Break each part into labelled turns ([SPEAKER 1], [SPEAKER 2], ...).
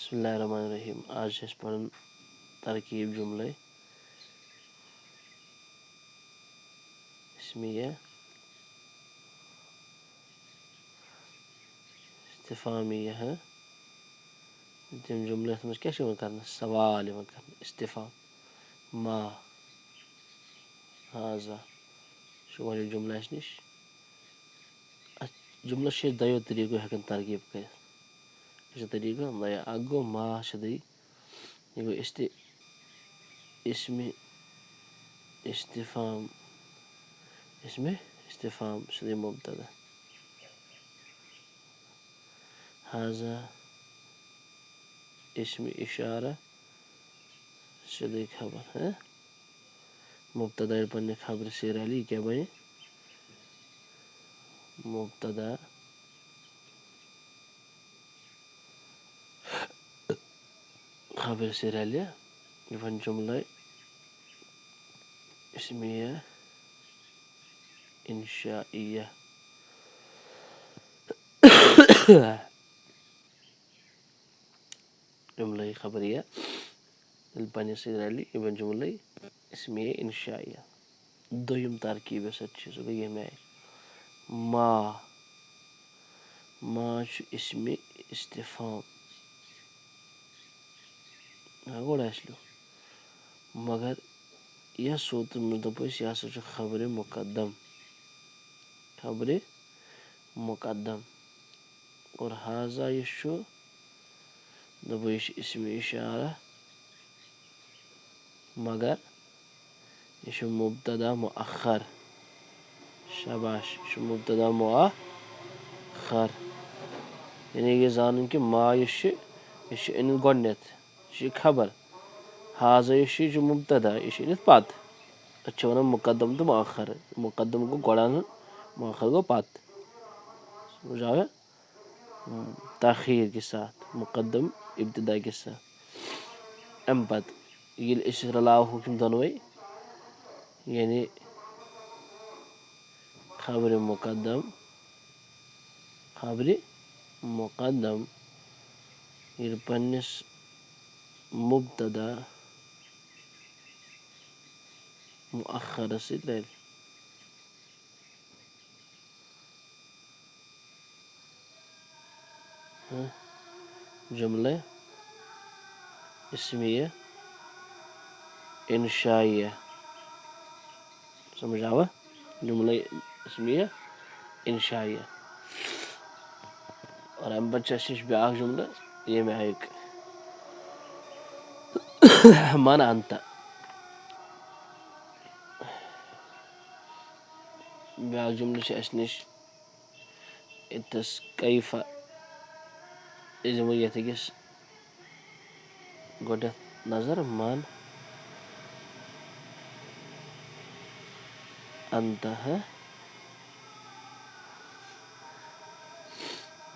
[SPEAKER 1] بسم اللہ الرحمن الرحیم. آج اس پڑھن ترکیب جملے اسمیہ استفہامیہ ہے. تم جملے سمجھ کیا شروع کرنا سوال کرنا استفہام ما هذا شو گوٚو جملہ اَسہِ نِش جملس چھِ دۄیو طریٖقو ہٮ۪کان ترکیب کٔرِتھ. یہِ چھُ طریٖقہٕ دۄیو. اکھ گوٚو ما سیوٚدُے یہِ گوٚو اسمِ استفہام سیوٚدُے مبتدا. هذا اسمِ اشارہ سیوٚدُے خبر. مبتدا ییٚلہِ پننہِ خبرِ سۭتۍ رلہِ یہِ کیٛاہ بنہِ مبتدا خبرِ سۭتۍ رلہِ یہِ بنہِ جملے اسمیہ انشائیہ. جملے خبریہ ییٚلہِ پننہِ سۭتۍ رلہِ یہِ بنہِ جملے اسمیہ انشائیہ. دوٚیِم ترکیب یۄس اَتہِ چھِ سۄ گٔے ییٚمہِ آیہِ ما چھُ اسمِ استفہام گۄڈٕ آسہِ لیوٗکھ مگر یَتھ صوٗرتس منٛز دوٚپ اَسہِ یہِ ہسا چھُ خبرِ مُقدم اور ہاضا یُس چھُ دوٚپُو یہِ چھُ اسمِ اشارہ مگر یہِ چھُ مبتدا مؤخر. شاباش یہِ چھُ مبتدا مؤخر. یعنی یہِ زانُن کہِ ما یُس چھُ یہِ چھُ أنِتھ گۄڈٕنٮ۪تھ یہِ چھِ خبر. ہاضا یُس چھُ یہِ چھُ مبتدا یہِ چھُ أنِتھ پتہٕ. أسۍ چھِ وَنان مُقدم تہٕ مؤخر. مُقدم گوٚو گۄڈٕ اَنُن مؤخر گوٚو پتہٕ. سمجھ آیا تاخیٖر کے ساتھ مُقدم ابتدا کے ساتھ. اَمہِ پتہٕ ییٚلہِ أسۍ رلاوہوکھ یِم دۄنوَے یعنی خبرِ مُقدم ییٚلہِ پننِس مبتدا مؤخرس سۭتۍ رلہِ جملے اسمیہ انشائیہ. سمجھ آوا جملے اسمیہ انشائیہ. اور اَمہِ پتہٕ چھُ اَسہِ نِش بیٛاکھ جملہٕ ییٚمہِ آیُک من انت. بیٛاکھ جملہٕ چھُ اَسہِ نِش ییٚتٮ۪س کیفہ أسۍ دِمو یتھ أکِس گۄڈنٮ۪تھ نظر من انت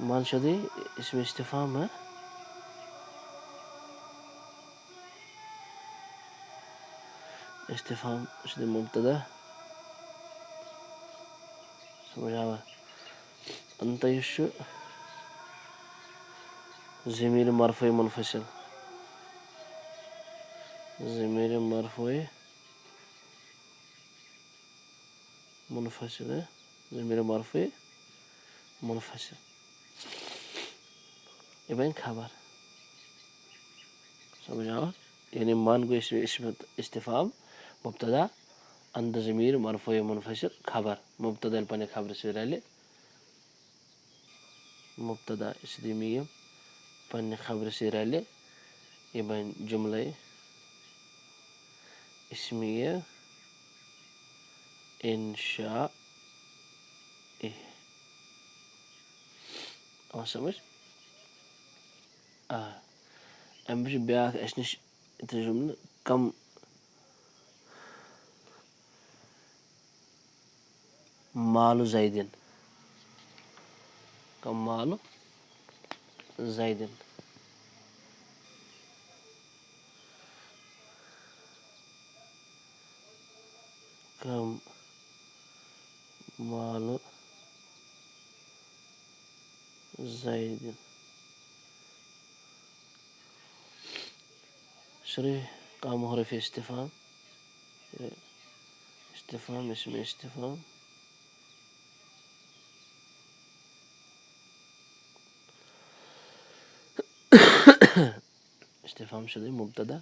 [SPEAKER 1] من سیوٚدُے اسمِ استفہام استفہام سیوٚدُے مبتدا. سمجھ آوا انت یُس چھُ ضمیٖرِ مرفوع منفصل ضمیٖرِ مرفوع منفصل ضمیٖرِ مرفوع منفصل یہِ بنہِ خبر. سمجھ آوا یعنی من گوٚو اسمِ استفہام مبتدا انت ضمیٖر مرفوع منفصل خبر. مبتدا ییٚلہِ پننہِ خبرِ سۭتۍ رلہِ مبتدا سیوٚدُے میم پننہِ خبرِ سۭتۍ رلہِ یہِ بنہِ جملے اسمیہ انشائیہ. آو سمجھ اَمہِ پتہٕ چھُ بیٛاکھ اَسہِ نِش ییٚتٮ۪س جملہٕ کم مالُ زیدٍ کم مالُ زیدٍ. کم مالُ زیدٍ سوري قام حرف استفهام، استفهام اسم استفهام. استفهام شدی مبتدا،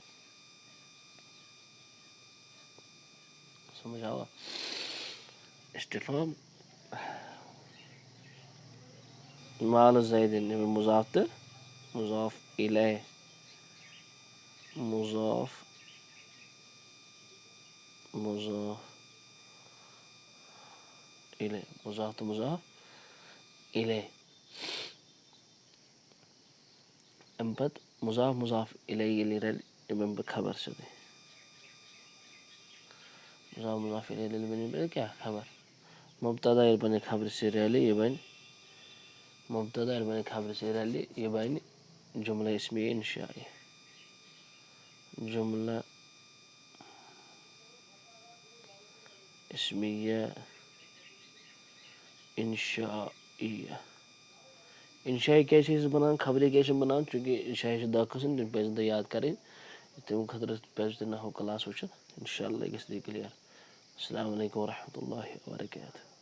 [SPEAKER 1] سمجھ آوا؟ استفهام مال زید مضاف مضاف الیہ، مضاف الیہ، مضاف مضاف الیہ. ام پت مضاف مضاف الیہ یلی رل ام پت خبر شدی، مضاف مضاف الیہ یلی بنی کیا خبر. مبتدا یل بنی خبر سے رلی یہ بن مبتدا یل بنی خبر سے رلی یہ بن جملہ اسمیہ انشائی. جملہ اسمیہ انشائیہ. انشائی کیا چیز بنان، خبری کیا بنان، چونکہ انشائی سے دہ قسم تم پزن یاد کریں، تم خطر پزن نحو کلاس وچھن انشاءاللہ گژھِ کلیئر. السلام علیکم ورحمۃ اللہ وبرکاتہ.